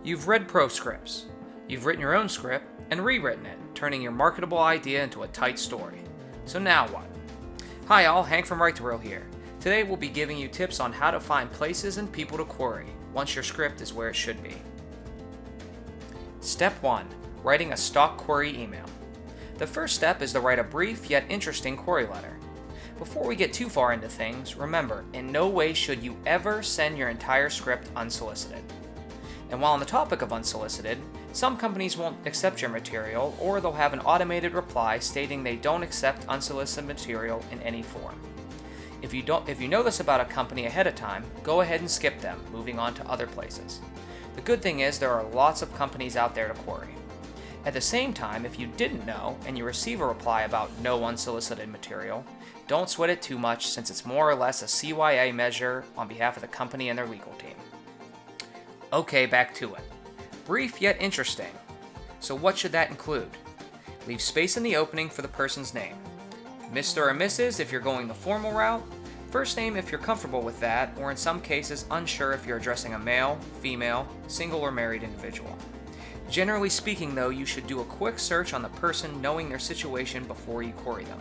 You've read pro scripts. You've written your own script and rewritten it, turning your marketable idea into a tight story. So now what? Hi all, Hank from Write the Reel here. Today we'll be giving you tips on how to find places and people to query once your script is where it should be. Step 1. Writing a stock query email. The first step is to write a brief yet interesting query letter. Before we get too far into things, remember, in no way should you ever send your entire script unsolicited. And while on the topic of unsolicited, some companies won't accept your material, or they'll have an automated reply stating they don't accept unsolicited material in any form. If you know this about a company ahead of time, go ahead and skip them, moving on to other places. The good thing is there are lots of companies out there to query. At the same time, if you didn't know and you receive a reply about no unsolicited material, don't sweat it too much since it's more or less a CYA measure on behalf of the company and their legal team. Okay, back to it. Brief yet interesting. So what should that include? Leave space in the opening for the person's name. Mr. or Mrs. if you're going the formal route, first name if you're comfortable with that, or in some cases unsure if you're addressing a male, female, single or married individual. Generally speaking though, you should do a quick search on the person knowing their situation before you query them.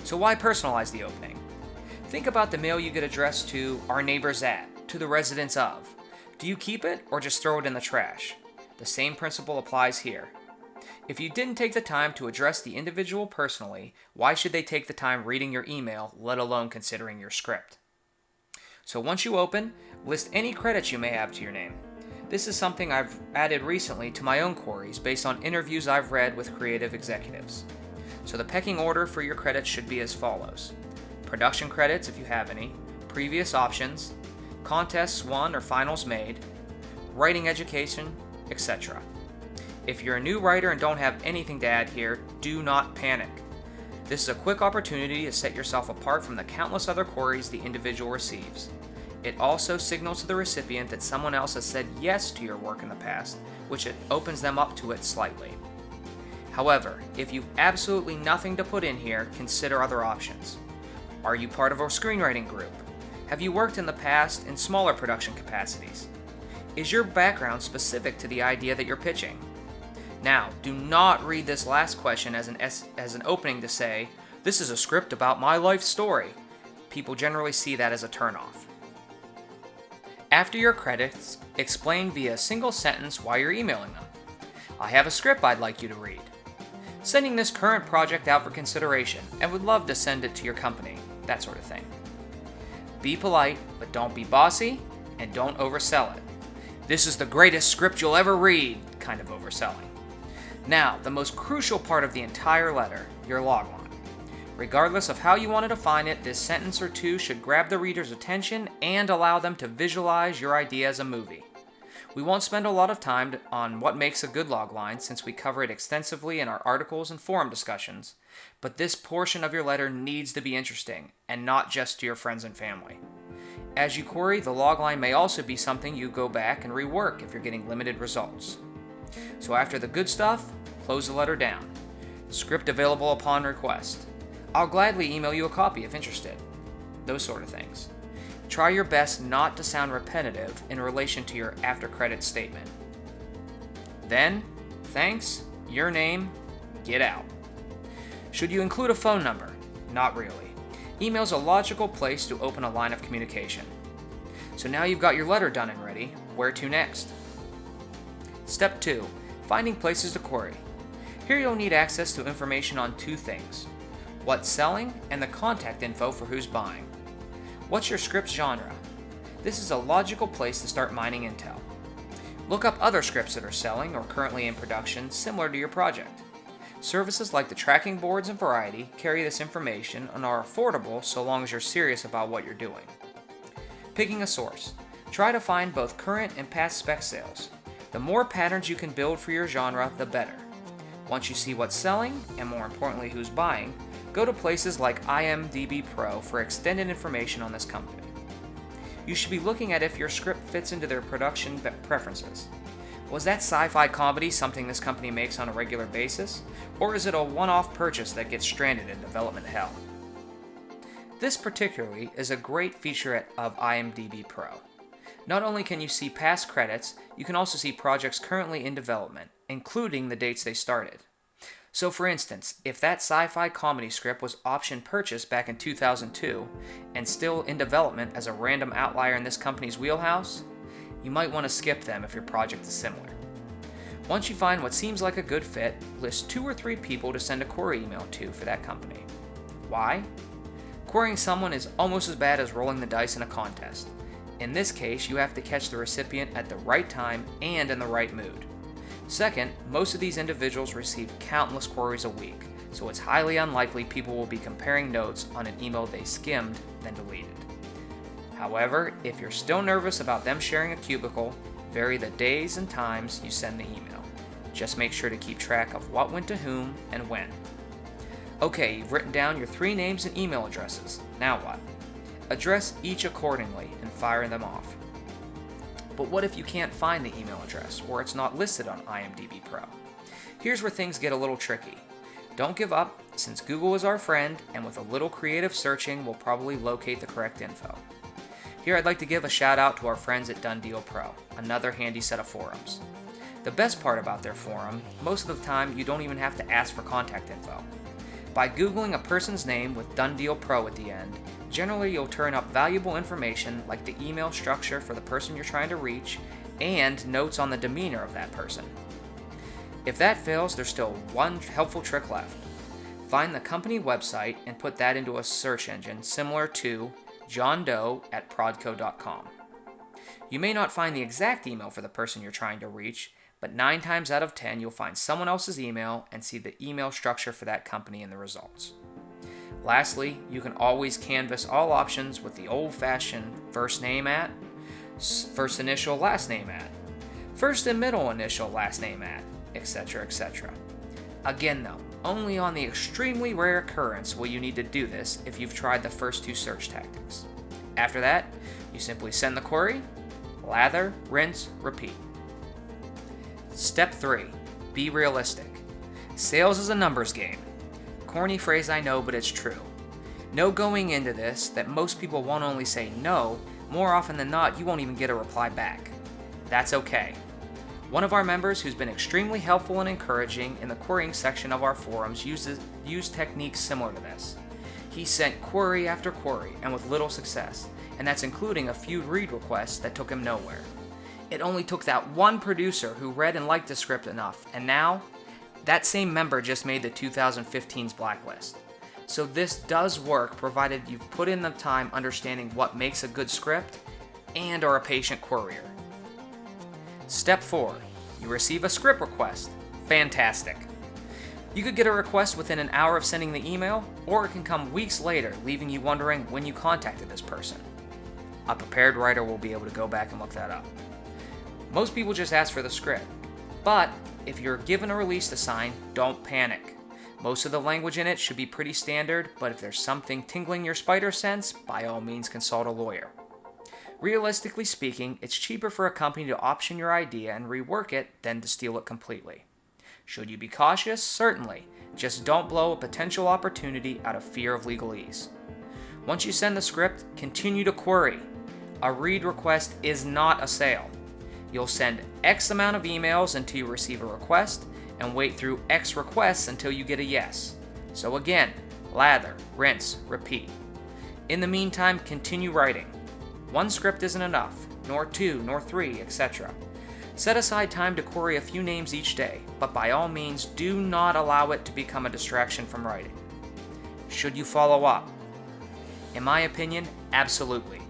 So why personalize the opening? Think about the mail you get addressed to our neighbors at, to the residents of. Do you keep it or just throw it in the trash? The same principle applies here. If you didn't take the time to address the individual personally, why should they take the time reading your email, let alone considering your script? So once you open, list any credits you may have to your name. This is something I've added recently to my own queries based on interviews I've read with creative executives. So the pecking order for your credits should be as follows: production credits if you have any, previous options, contests won or finals made, writing education, etc. If you're a new writer and don't have anything to add here, do not panic. This is a quick opportunity to set yourself apart from the countless other queries the individual receives. It also signals to the recipient that someone else has said yes to your work in the past, which it opens them up to it slightly. However, if you've absolutely nothing to put in here, consider other options. Are you part of a screenwriting group? Have you worked in the past in smaller production capacities? Is your background specific to the idea that you're pitching? Now, do not read this last question as an opening to say, "This is a script about my life story." People generally see that as a turnoff. After your credits, explain via a single sentence why you're emailing them. I have a script I'd like you to read. Sending this current project out for consideration and would love to send it to your company, that sort of thing. Be polite, but don't be bossy, and don't oversell it. This is the greatest script you'll ever read, kind of overselling. Now, the most crucial part of the entire letter, your logline. Regardless of how you want to define it, this sentence or two should grab the reader's attention and allow them to visualize your idea as a movie. We won't spend a lot of time on what makes a good logline since we cover it extensively in our articles and forum discussions, but this portion of your letter needs to be interesting and not just to your friends and family. As you query, the logline may also be something you go back and rework if you're getting limited results. So after the good stuff, close the letter down. Script available upon request. I'll gladly email you a copy if interested. Those sort of things. Try your best not to sound repetitive in relation to your after credits statement. Then, thanks, your name, get out. Should you include a phone number? Not really. Email's a logical place to open a line of communication. So now you've got your letter done and ready, where to next? Step 2. Finding places to query. Here you'll need access to information on two things: what's selling and the contact info for who's buying. What's your script's genre? This is a logical place to start mining intel. Look up other scripts that are selling or currently in production similar to your project. Services like the tracking boards and Variety carry this information and are affordable so long as you're serious about what you're doing. Picking a source. Try to find both current and past spec sales. The more patterns you can build for your genre, the better. Once you see what's selling, and more importantly who's buying, go to places like IMDb Pro for extended information on this company. You should be looking at if your script fits into their production preferences. Was that sci-fi comedy something this company makes on a regular basis, or is it a one-off purchase that gets stranded in development hell? This particularly is a great feature of IMDb Pro. Not only can you see past credits, you can also see projects currently in development, including the dates they started. So for instance, if that sci-fi comedy script was option purchased back in 2002 and still in development as a random outlier in this company's wheelhouse, you might want to skip them if your project is similar. Once you find what seems like a good fit, list 2 or 3 people to send a query email to for that company. Why? Querying someone is almost as bad as rolling the dice in a contest. In this case, you have to catch the recipient at the right time and in the right mood. Second, most of these individuals receive countless queries a week, so it's highly unlikely people will be comparing notes on an email they skimmed then deleted. However, if you're still nervous about them sharing a cubicle, vary the days and times you send the email. Just make sure to keep track of what went to whom and when. Okay, you've written down your 3 names and email addresses. Now what? Address each accordingly and fire them off. But what if you can't find the email address or it's not listed on IMDb Pro? Here's where things get a little tricky. Don't give up, since Google is our friend, and with a little creative searching, we'll probably locate the correct info. Here I'd like to give a shout out to our friends at Done Deal Pro, another handy set of forums. The best part about their forum, most of the time you don't even have to ask for contact info. By Googling a person's name with Done Deal Pro at the end, generally you'll turn up valuable information like the email structure for the person you're trying to reach and notes on the demeanor of that person. If that fails, there's still one helpful trick left. Find the company website and put that into a search engine similar to johndoe@prodco.com. You may not find the exact email for the person you're trying to reach, but 9 times out of 10 you'll find someone else's email and see the email structure for that company in the results. Lastly, you can always canvass all options with the old-fashioned first name at, first initial last name at, first and middle initial last name at, etc., etc. Again though, only on the extremely rare occurrence will you need to do this if you've tried the first 2 search tactics. After that, you simply send the query, lather, rinse, repeat. Step 3. Be realistic. Sales is a numbers game. Corny phrase I know, but it's true. Know going into this that most people won't only say no, more often than not you won't even get a reply back. That's okay. One of our members who's been extremely helpful and encouraging in the querying section of our forums used techniques similar to this. He sent query after query and with little success, and that's including a few read requests that took him nowhere. It only took that one producer who read and liked the script enough, and now, that same member just made the 2015's blacklist. So this does work provided you've put in the time understanding what makes a good script and are a patient courier. Step 4. You receive a script request. Fantastic. You could get a request within an hour of sending the email, or it can come weeks later, leaving you wondering when you contacted this person. A prepared writer will be able to go back and look that up. Most people just ask for the script, but if you're given a release to sign, don't panic. Most of the language in it should be pretty standard, but if there's something tingling your spider sense, by all means consult a lawyer. Realistically speaking, it's cheaper for a company to option your idea and rework it than to steal it completely. Should you be cautious? Certainly. Just don't blow a potential opportunity out of fear of legalese. Once you send the script, continue to query. A read request is not a sale. You'll send X amount of emails until you receive a request, and wait through X requests until you get a yes. So again, lather, rinse, repeat. In the meantime, continue writing. 1 script isn't enough, nor 2, nor 3, etc. Set aside time to query a few names each day, but by all means do not allow it to become a distraction from writing. Should you follow up? In my opinion, absolutely.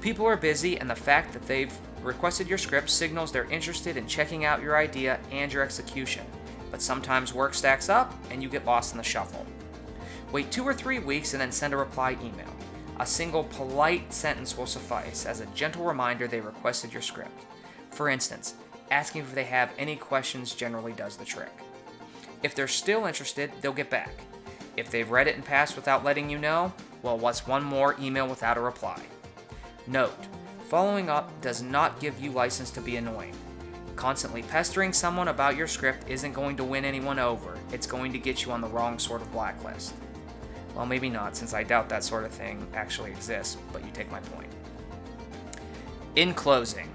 People are busy, and the fact that they've requested your script signals they're interested in checking out your idea and your execution, but sometimes work stacks up and you get lost in the shuffle. Wait 2 or 3 weeks and then send a reply email. A single polite sentence will suffice as a gentle reminder they requested your script. For instance, asking if they have any questions generally does the trick. If they're still interested, they'll get back. If they've read it and passed without letting you know, well, what's one more email without a reply? Note, following up does not give you license to be annoying. Constantly pestering someone about your script isn't going to win anyone over. It's going to get you on the wrong sort of blacklist. Well, maybe not, since I doubt that sort of thing actually exists, but you take my point. In closing,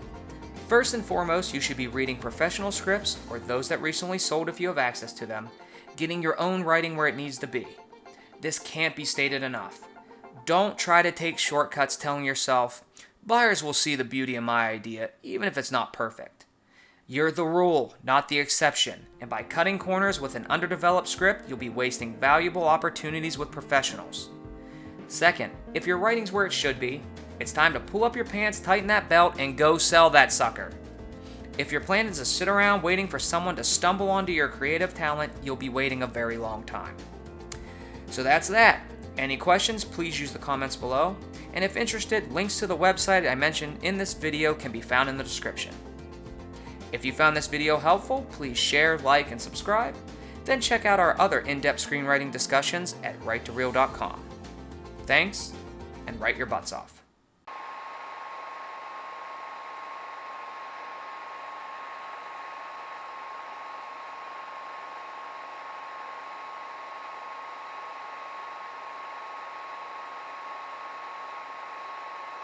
first and foremost, you should be reading professional scripts or those that recently sold if you have access to them, getting your own writing where it needs to be. This can't be stated enough. Don't try to take shortcuts telling yourself, buyers will see the beauty in my idea, even if it's not perfect. You're the rule, not the exception, and by cutting corners with an underdeveloped script, you'll be wasting valuable opportunities with professionals. Second, if your writing's where it should be, it's time to pull up your pants, tighten that belt, and go sell that sucker. If your plan is to sit around waiting for someone to stumble onto your creative talent, you'll be waiting a very long time. So that's that. Any questions, please use the comments below. And if interested, links to the website I mentioned in this video can be found in the description. If you found this video helpful, please share, like, and subscribe. Then check out our other in-depth screenwriting discussions at writetoreel.com. Thanks, and write your butts off.